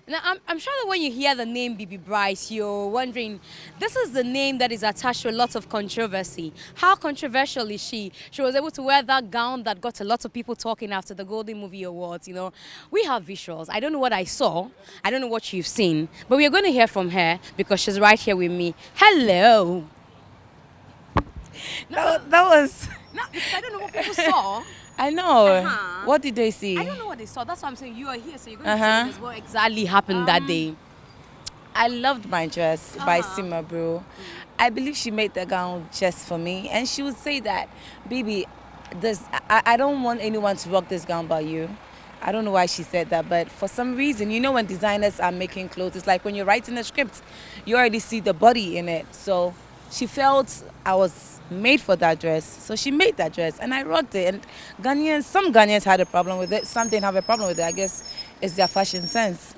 Now, I'm sure that when you hear the name Bibi Bright, you're wondering, this is the name that is attached to a lot of controversy. How controversial is she? She was able to wear that gown that got a lot of people talking after the Golden Movie Awards. We have visuals. I don't know what I saw. I don't know what you've seen. But we are going to hear from her because she's right here with me. Hello. That was. No, because I don't know what people saw. I know. Uh-huh. What did they see? I don't know what they saw. That's why I'm saying you are here, so you're going to tell us what exactly happened that day. I loved my dress by Uh-huh. Sima Bro. I believe she made the gown just for me. And she would say that, Bibi, I don't want anyone to rock this gown but you. I don't know why she said that, but for some reason, when designers are making clothes, it's like when you're writing a script, you already see the body in it. So she felt I was made for that dress. So she made that dress and I rocked it. And some Ghanaians had a problem with it. Some didn't have a problem with it. I guess it's their fashion sense.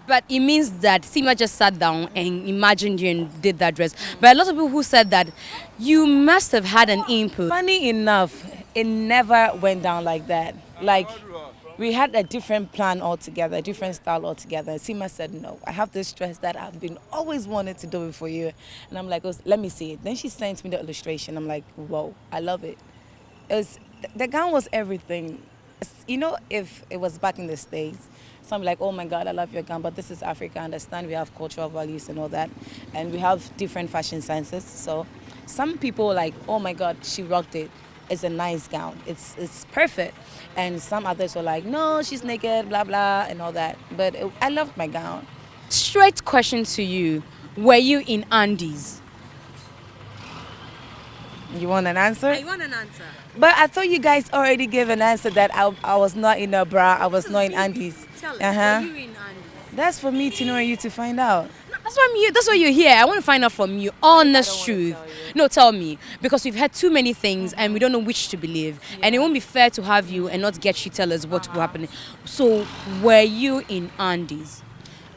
But it means that Sima just sat down and imagined you and did that dress. But a lot of people who said that you must have had an input. Funny enough, it never went down like that. Like, we had a different plan altogether, a different style altogether. Sima said, no, I have this dress that I've been always wanted to do it for you. And I'm like, oh, let me see it. Then she sent me the illustration. I'm like, whoa, I love it. The gown was everything. If it was back in the States, some like, oh my God, I love your gown, but this is Africa. I understand we have cultural values and all that. And we have different fashion senses. So some people were like, oh my God, she rocked it. It's a nice gown. It's perfect. And some others were like, no, she's naked, blah, blah, and all that. But I loved my gown. Straight question to you. Were you in Andes? You want an answer? I want an answer. But I thought you guys already gave an answer that I was not in a bra, I was not in Andes. Tell us, Uh-huh. were you in Andes? That's for me to know and you to find out. That's why I'm here. That's why you're here. I want to find out from you. Honest wanna truth. tell you? No, tell me. Because we've had too many things and we don't know which to believe. And it won't be fair to have you and not get you tell us what will happen. So, were you in Andes?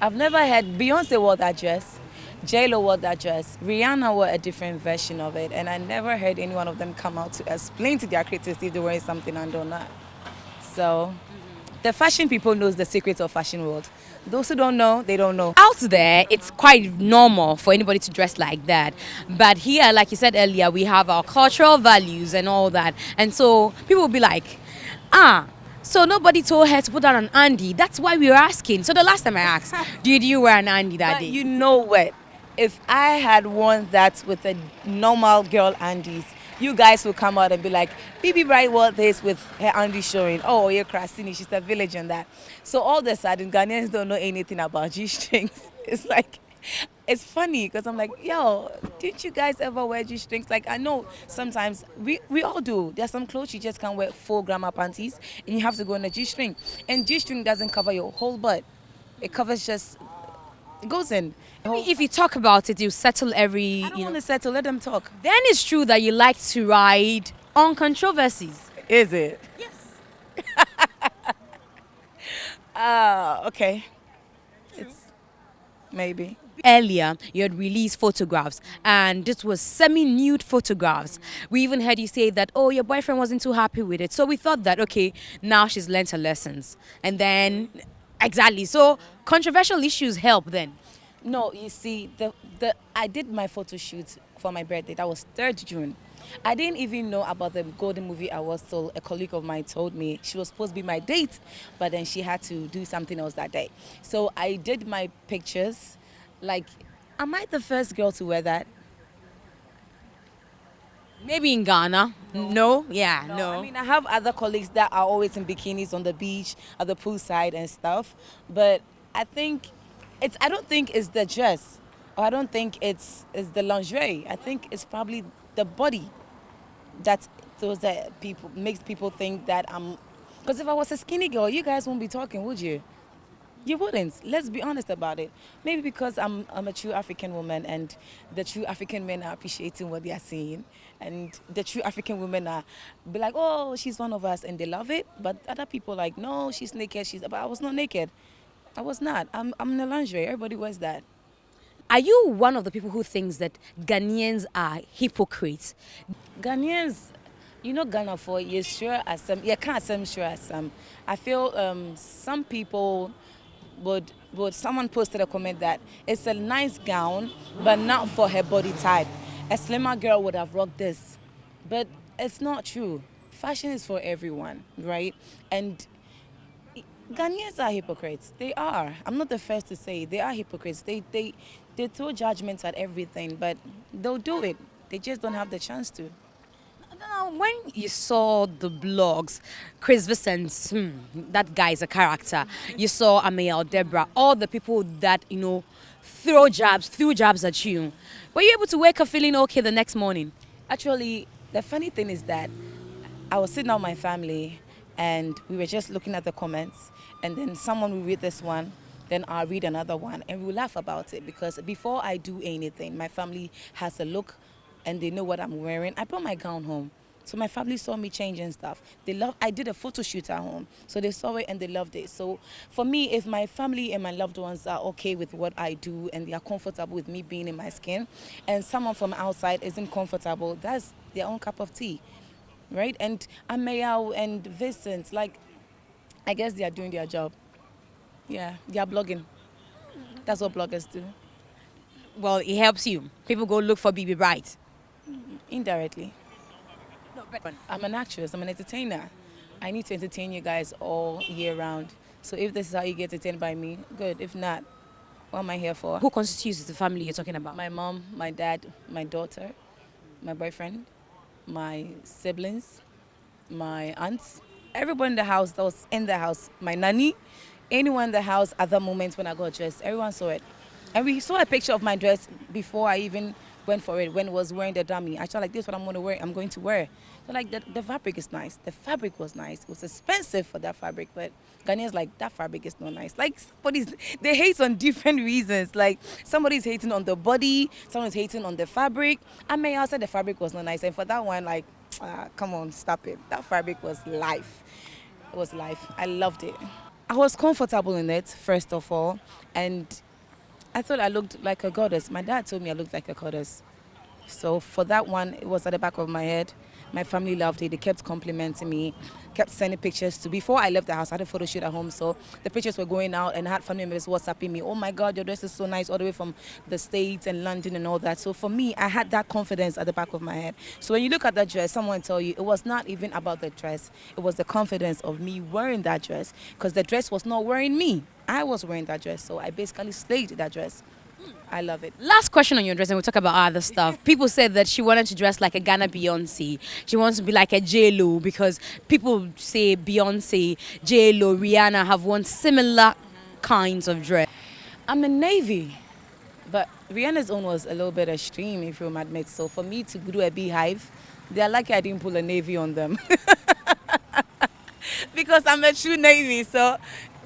I've never had Beyonce wore that dress, J-Lo wore that dress, Rihanna wore a different version of it, and I never heard any one of them come out to explain to their critics if they were wearing something and or not. So, the fashion people knows the secrets of fashion world. Those who don't know, they don't know. Out there, it's quite normal for anybody to dress like that. But here, like you said earlier, we have our cultural values and all that. And so people will be like, so nobody told her to put on an Andy. That's why we were asking. So the last time I asked, did you wear an Andy that But day? you know what? If I had worn that with a normal girl Andes, you guys will come out and be like, Bibi Bright wore this with her Andy showing. Oh, you're Krasini, she's a village and that. So all of a sudden, Ghanaians don't know anything about G-strings. It's like, it's funny because I'm like, yo, didn't you guys ever wear G-strings? Like, I know sometimes we all do. There's some clothes you just can't wear full grandma panties and you have to go in a G-string. And G-string doesn't cover your whole butt. It covers just, it goes in. If you talk about it, you settle every. I don't want to settle, let them talk. Then it's true that you like to ride on controversies. Is it? Yes. Okay. It's maybe. Earlier, you had released photographs, and this was semi-nude photographs. We even heard you say that, oh, your boyfriend wasn't too happy with it. So we thought that, okay, now she's learned her lessons. And then, exactly. So controversial issues help then. No, you see, I did my photo shoot for my birthday. That was 3rd June. I didn't even know about the Golden Movie Awards till a colleague of mine told me she was supposed to be my date, but then she had to do something else that day. So I did my pictures. Like, am I the first girl to wear that? Maybe in Ghana. No? Yeah, no. I mean, I have other colleagues that are always in bikinis on the beach, at the poolside and stuff. But I don't think it's the dress, or I don't think it's the lingerie. I think it's probably the body that makes people think that I'm. Because if I was a skinny girl, you guys won't be talking, would you? You wouldn't. Let's be honest about it. Maybe because I'm a true African woman and the true African men are appreciating what they are seeing. And the true African women are be like, oh, she's one of us, and they love it. But other people like, no, she's naked. But I was not naked. I was not. I'm in a lingerie. Everybody wears that. Are you one of the people who thinks that Ghanaians are hypocrites? Ghanaians, Ghana for you sure as some. You can't some sure as some. I feel some people but someone posted a comment that it's a nice gown, but not for her body type. A slimmer girl would have rocked this, but it's not true. Fashion is for everyone, right? And Ghanaians are hypocrites. They are. I'm not the first to say it. They are hypocrites. They throw judgments at everything, but they'll do it. They just don't have the chance to. Now, when you saw the blogs, Chris Vicens, that guy is a character. You saw Amaya Deborah, all the people that, threw jabs at you. Were you able to wake up feeling okay the next morning? Actually, the funny thing is that I was sitting down with my family and we were just looking at the comments, and then someone will read this one, then I'll read another one, and we'll laugh about it, because before I do anything, my family has a look and they know what I'm wearing. I brought my gown home. So my family saw me changing stuff. I did a photo shoot at home. So they saw it and they loved it. So for me, if my family and my loved ones are okay with what I do and they are comfortable with me being in my skin, and someone from outside isn't comfortable, that's their own cup of tea, right? And Amaya and Vincent, I guess they are doing their job. Yeah, they are blogging. That's what bloggers do. Well, it helps you. People go look for Bibi Bright. Indirectly. No, but I'm an actress, I'm an entertainer. I need to entertain you guys all year round. So if this is how you get entertained by me, good. If not, what am I here for? who constitutes the family you're talking about? My mom, my dad, my daughter, my boyfriend, my siblings, my aunts, everyone in the house that was in the house, my nanny, anyone in the house at that moment when I got dressed, everyone saw it. And we saw a picture of my dress before I even went for it, when I was wearing the dummy. I thought, like, this is what I'm going to wear. So like the fabric is nice. The fabric was nice. It was expensive for that fabric, but Ghanaians like, that fabric is not nice. Like, they hate on different reasons. Like, somebody's hating on the body, someone's hating on the fabric. I may also said the fabric was not nice. And for that one, like, come on, stop it. That fabric was life. It was life. I loved it. I was comfortable in it, first of all, and I thought I looked like a goddess. My dad told me I looked like a goddess. So for that one, it was at the back of my head. My family loved it. They kept complimenting me, kept sending pictures to. Before I left the house, I had a photo shoot at home, so the pictures were going out, and I had family members WhatsApping me, oh my God, your dress is so nice, all the way from the States and London and all that. So for me, I had that confidence at the back of my head. So when you look at that dress, someone tell you, it was not even about the dress. It was the confidence of me wearing that dress, because the dress was not wearing me. I was wearing that dress, so I basically slayed that dress. I love it. Last question on your dress, and we'll talk about other stuff. People said that she wanted to dress like a Ghana Beyonce. She wants to be like a J-Lo, because people say Beyonce, J-Lo, Rihanna have worn similar kinds of dress. I'm a navy, but Rihanna's own was a little bit extreme, if you'll admit. So for me to do a beehive, they're lucky I didn't pull a navy on them. Because I'm a true navy, so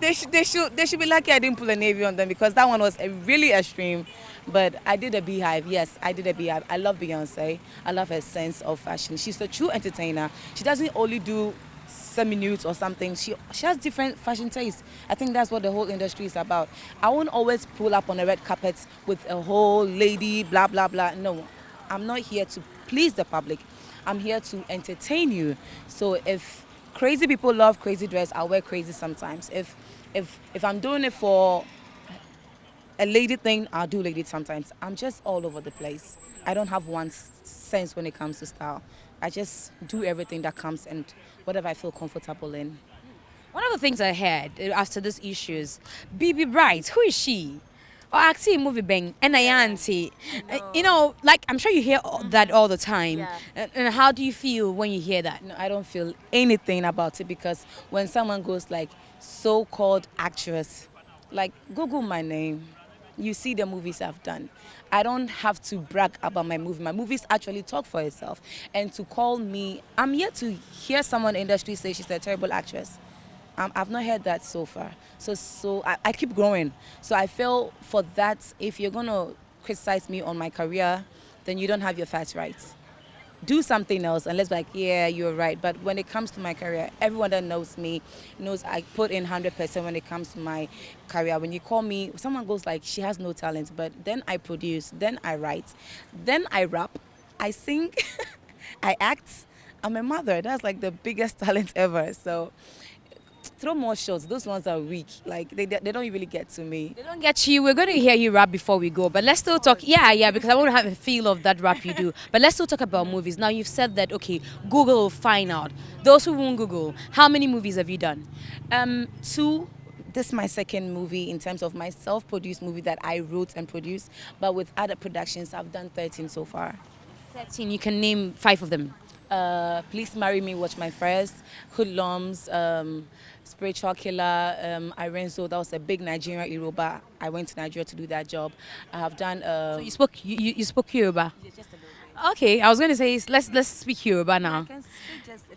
they should be lucky I didn't pull a navy on them, because that one was a really extreme. But I did a beehive. Yes, I did a beehive. I love Beyonce. I love her sense of fashion. She's a true entertainer. She doesn't only do semi-nudes or something. She has different fashion tastes. I think that's what the whole industry is about. I won't always pull up on a red carpet with a whole lady, blah, blah, blah. No, I'm not here to please the public. I'm here to entertain you. So if crazy people love crazy dress, I'll wear crazy sometimes. If I'm doing it for a lady thing, I'll do lady sometimes. I'm just all over the place. I don't have one sense when it comes to style. I just do everything that comes and whatever I feel comfortable in. One of the things I heard after these issues, Bibi Bright, who is she? Or actually, movie bang, and I auntie. Like, I'm sure you hear that all the time. Yeah. And how do you feel when you hear that? No, I don't feel anything about it, because when someone goes like so-called actress, like, Google my name, you see the movies I've done. I don't have to brag about my movie. My movies actually talk for itself. And to call me, I'm yet to hear someone in the industry say she's a terrible actress. I've not heard that so far. So I keep growing. So I feel for that, if you're going to criticize me on my career, then you don't have your facts right. Do something else and let's be like, yeah, you're right. But when it comes to my career, everyone that knows me knows I put in 100% when it comes to my career. When you call me, someone goes like, she has no talent, but then I produce, then I write, then I rap, I sing, I act. I'm a mother. That's like the biggest talent ever. So throw more shots. Those ones are weak. Like they don't really get to me. They don't get you. We're going to hear you rap before we go, but let's still talk. Yeah, yeah, because I want to have a feel of that rap you do. But let's still talk about movies. Now you've said that okay, Google will find out. Those who won't Google, how many movies have you done? 2. This is my second movie in terms of my self-produced movie that I wrote and produced. But with other productions, I've done 13 so far. 13. You can name 5 of them. Please Marry Me, Watch My First, Hoodlums, Spiritual Killer, Irenzo. That was a big Nigerian Yoruba. I went to Nigeria to do that job. I have done. So you spoke Yoruba. Yeah, just a little. Okay, I was going to say let's speak Yoruba now.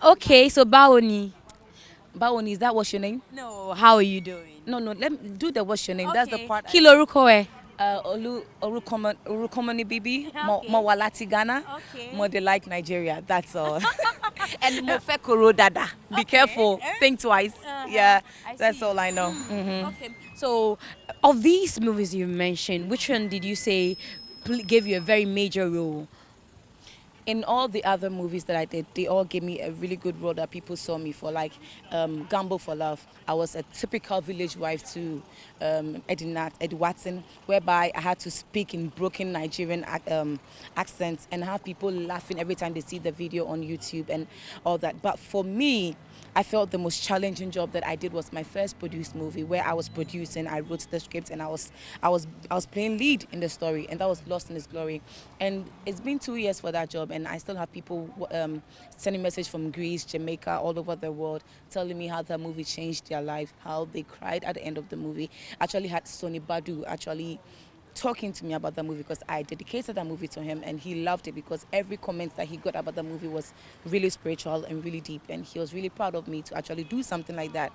Okay, so Baoni. Baoni, is that what's your name? No, how are you doing? No, let me do the what's your name. Okay. That's the part. Kí lorúkọ ẹ? Orukomoni Bibi, Okay. Mo Walati Ghana, Okay. Mo they like Nigeria. That's all. And Mo fe Koro Dada. Be careful. Think twice. Yeah, I that's see. all I know. Okay. So, of these movies you mentioned, which one did you say gave you a very major role? In all the other movies that I did, they all gave me a really good role that people saw me for, like Gamble for Love. I was a typical village wife to Eddie Watson, whereby I had to speak in broken Nigerian accents and have people laughing every time they see the video on YouTube and all that. But for me, I felt the most challenging job that I did was my first produced movie, where I was producing, I wrote the script, and I was playing lead in the story, and that was Lost in Its Glory. And it's been 2 years for that job, and I still have people sending messages from Greece, Jamaica, all over the world, telling me how the movie changed their life, how they cried at the end of the movie. Actually had Sonny Badu talking to me about the movie because I dedicated that movie to him, and he loved it because every comment that he got about the movie was really spiritual and really deep, and he was really proud of me to actually do something like that.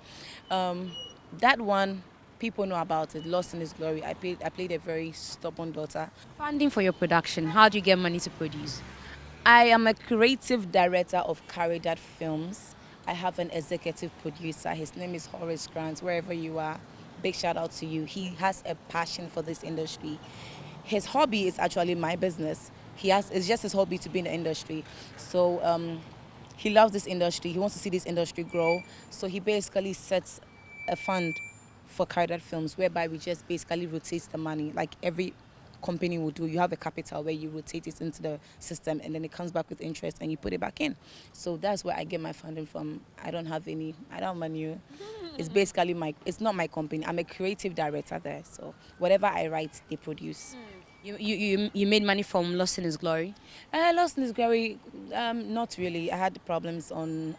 That one, people know about it, Lost in Its Glory. I played a very stubborn daughter. Funding for your production. How do you get money to produce? I am a creative director of Caridad Films. I have an executive producer. His name is Horace Grant. Wherever you are, big shout out to you. He has a passion for this industry. His hobby is actually my business. It's just his hobby to be in the industry. So he loves this industry. He wants to see this industry grow. So he basically sets a fund for Caridad Films, whereby we just basically rotate the money like every company will do. You have a capital where you rotate it into the system, and then it comes back with interest and you put it back in. So that's where I get my funding from. I don't have money. It's basically it's not my company. I'm a creative director there. So whatever I write, they produce. You made money from Lost in Its Glory? Lost in Its Glory, not really. I had problems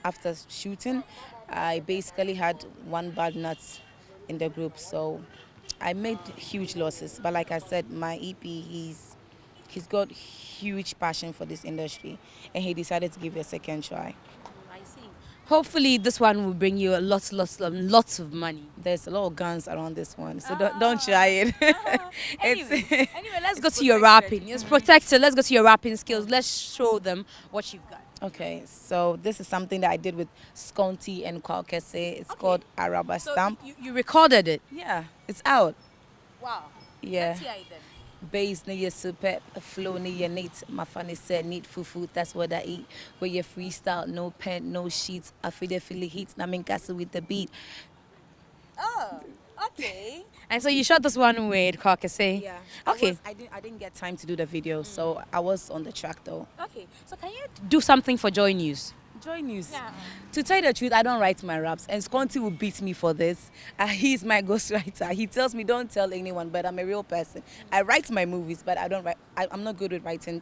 after shooting. I basically had one bad nut in the group, so I made huge losses. But like I said, my EP, he's got huge passion for this industry, and he decided to give it a second try. I see. Hopefully this one will bring you lots of money. There's a lot of guns around this one, so don't try it. Anyway, let's go to your rapping. It's protected. Let's go to your rapping skills. Let's show them what you've got. Okay, so this is something that I did with Sconti and Kwakese. It's called Araba So Stamp. you recorded it? Yeah, it's out. Wow. Yeah. Let's hear it then. Bass ni your super, flow ni your neat. My funny said neat fufu, that's what I eat. Where you freestyle, no pen, no sheets. I feel the heat, I mean castle with the beat. Oh, okay. And so you shot this one with Kwakese? Yeah. Okay. I didn't get time to do the video, so I was on the track though. Okay. So can you do something for Joy News? Joy News. Yeah. To tell you the truth, I don't write my raps, and Sconti will beat me for this. He's my ghostwriter. He tells me don't tell anyone, but I'm a real person. I write my movies, but I don't write. I'm not good with writing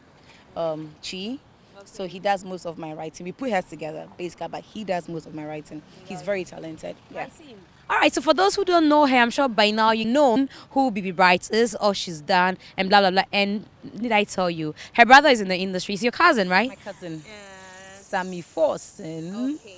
chi. So he does most of my writing. We put heads together, basically, but he does most of my writing. He's very talented. Yeah. I see. All right, so for those who don't know her, I'm sure by now you know who Bibi Bright is, all she's done, and blah, blah, blah. And did I tell you? Her brother is in the industry. He's your cousin, right? My cousin, Sammy Forson. Okay.